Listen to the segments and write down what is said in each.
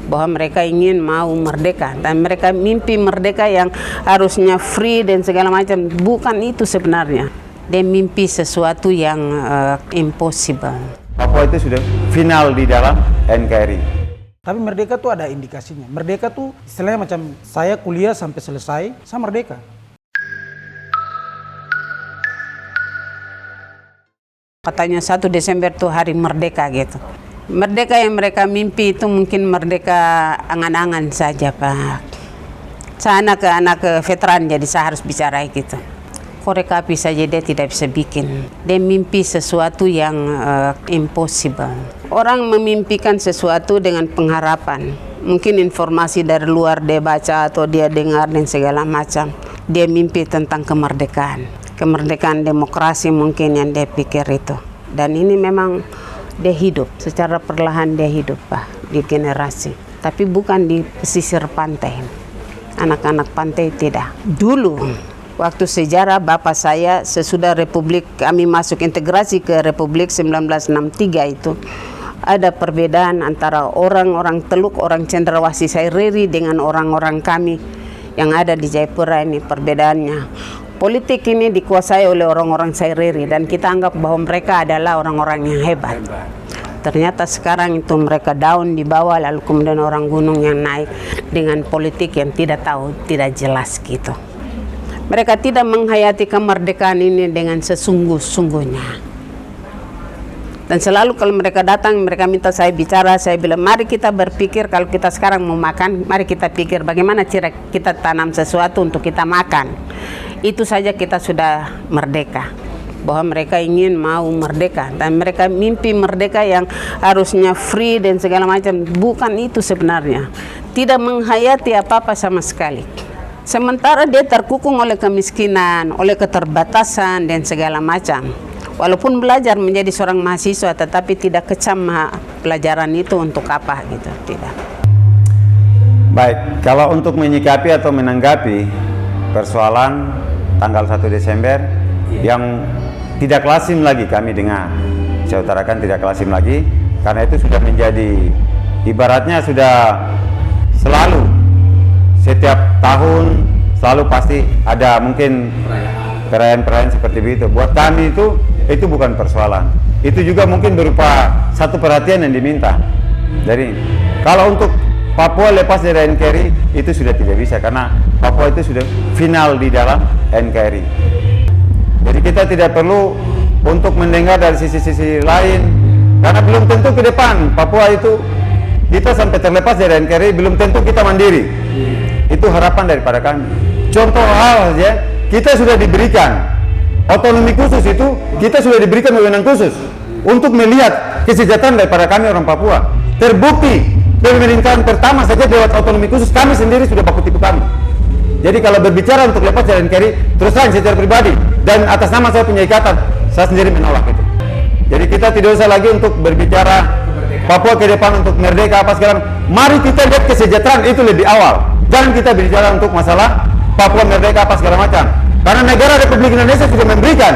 bahwa mereka ingin mau merdeka dan mereka mimpi merdeka yang harusnya free dan segala macam. Bukan itu sebenarnya. Dia mimpi sesuatu yang impossible. Papua itu sudah final di dalam NKRI. Tapi merdeka tuh ada indikasinya. Merdeka tuh istilahnya macam saya kuliah sampai selesai, saya merdeka. Katanya 1 Desember tuh hari merdeka gitu. Merdeka yang mereka mimpi itu mungkin merdeka angan-angan saja, Pak. Saya anak veteran, jadi saya harus bicara gitu. Korek api saja dia tidak bisa bikin. Dia mimpi sesuatu yang impossible. Orang memimpikan sesuatu dengan pengharapan. Mungkin informasi dari luar dia baca atau dia dengar dan segala macam. Dia mimpi tentang kemerdekaan. Kemerdekaan demokrasi mungkin yang dia pikir itu. Dan ini memang dia hidup, secara perlahan dia hidup, Pak, di generasi. Tapi bukan di pesisir pantai. Anak-anak pantai tidak. Dulu, waktu sejarah bapak saya, sesudah Republik, kami masuk integrasi ke Republik 1963 itu, ada perbedaan antara orang-orang Teluk, orang Cendrawasih Saireri dengan orang-orang kami yang ada di Jayapura ini perbedaannya. Politik ini dikuasai oleh orang-orang Saireri dan kita anggap bahwa mereka adalah orang-orang yang hebat. Ternyata sekarang itu mereka down di bawah, lalu kemudian orang gunung yang naik dengan politik yang tidak tahu, tidak jelas gitu. Mereka tidak menghayati kemerdekaan ini dengan sesungguh-sungguhnya. Dan selalu kalau mereka datang, mereka minta saya bicara, saya bilang, mari kita berpikir kalau kita sekarang mau makan, mari kita pikir bagaimana cara kita tanam sesuatu untuk kita makan. Itu saja kita sudah merdeka. Bahwa mereka ingin mau merdeka dan mereka mimpi merdeka yang harusnya free dan segala macam. Bukan itu sebenarnya. Tidak menghayati apa-apa sama sekali. Sementara dia terkukung oleh kemiskinan, oleh keterbatasan dan segala macam. Walaupun belajar menjadi seorang mahasiswa, tetapi tidak kecam pelajaran itu untuk apa gitu, tidak. Baik, kalau untuk menyikapi atau menanggapi persoalan tanggal 1 Desember yang tidak lazim lagi kami dengar, saya utarakan tidak lazim lagi, karena itu sudah menjadi, ibaratnya sudah selalu, setiap tahun selalu pasti ada mungkin perayaan-perayaan seperti itu. Buat kami itu bukan persoalan. Itu juga mungkin berupa satu perhatian yang diminta. Jadi kalau untuk Papua lepas dari NKRI itu sudah tidak bisa, karena Papua itu sudah final di dalam NKRI. Jadi kita tidak perlu untuk mendengar dari sisi-sisi lain, karena belum tentu ke depan Papua itu kita sampai terlepas dari NKRI, belum tentu kita mandiri. Itu harapan daripada kami. Contoh hal saja, kita sudah diberikan otonomi khusus, itu kita sudah diberikan wewenang khusus untuk melihat kesejahteraan daripada kami orang Papua. Terbukti pemerintahan pertama saja lewat otonomi khusus, kami sendiri sudah baku tipu kami. Jadi kalau berbicara untuk lepas dari NKRI, terus terang secara pribadi dan atas nama saya punya ikatan, saya sendiri menolak itu. Jadi kita tidak usah lagi untuk berbicara Papua ke depan untuk merdeka apa sekarang. Mari kita lihat kesejahteraan itu lebih awal. Jangan kita berbicara untuk masalah Papua merdeka apa segala macam. Karena negara Republik Indonesia sudah memberikan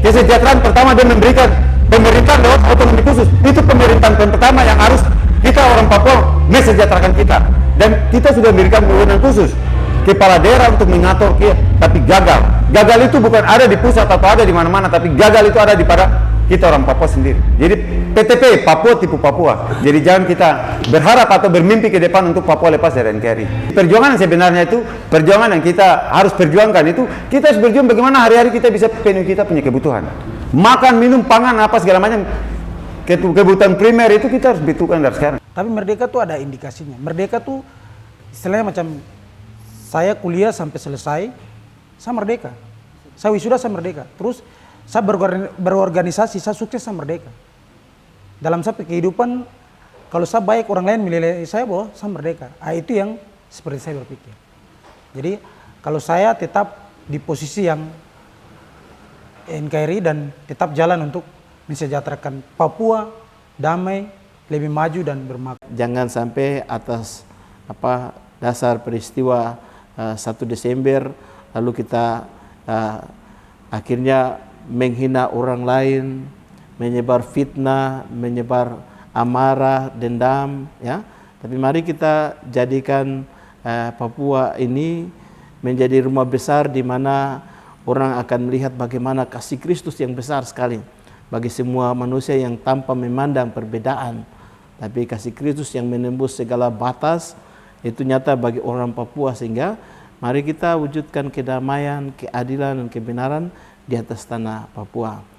kesejahteraan pertama, dia memberikan pemerintahan lewat otonomi khusus. Itu pemerintahan pertama yang harus kita orang Papua mesejahterakan kita. Dan kita sudah memberikan wewenang khusus kepala daerah untuk mengatur, tapi gagal. Gagal itu bukan ada di pusat atau ada di mana-mana, tapi gagal itu ada di pada kita orang Papua sendiri. Jadi PTP, Papua tipu Papua. Jadi jangan kita berharap atau bermimpi ke depan untuk Papua lepas dari NKRI. Perjuangan yang sebenarnya itu, perjuangan yang kita harus perjuangkan itu, kita harus berjuang bagaimana hari-hari kita bisa penuhi kita punya kebutuhan. Makan, minum, pangan, apa segala macam. Kebutuhan primer itu kita harus butuhkan dari sekarang. Tapi merdeka tuh ada indikasinya. Merdeka tuh istilahnya macam saya kuliah sampai selesai, saya merdeka. Saya wisuda, saya merdeka. Terus saya berorganisasi, saya sukses, saya merdeka. Dalam saya kehidupan, kalau saya baik, orang lain menilai saya bahwa saya merdeka. Itu yang seperti saya berpikir. Jadi kalau saya tetap di posisi yang NKRI dan tetap jalan untuk mensejahterakan Papua, damai, lebih maju dan bermakna. Jangan sampai atas dasar peristiwa 1 Desember lalu kita akhirnya menghina orang lain, menyebar fitnah, menyebar amarah, dendam, ya. Tapi mari kita jadikan Papua ini menjadi rumah besar di mana orang akan melihat bagaimana kasih Kristus yang besar sekali bagi semua manusia yang tanpa memandang perbedaan. Tapi kasih Kristus yang menembus segala batas itu nyata bagi orang Papua, sehingga mari kita wujudkan kedamaian, keadilan, dan kebenaran di atas tanah Papua.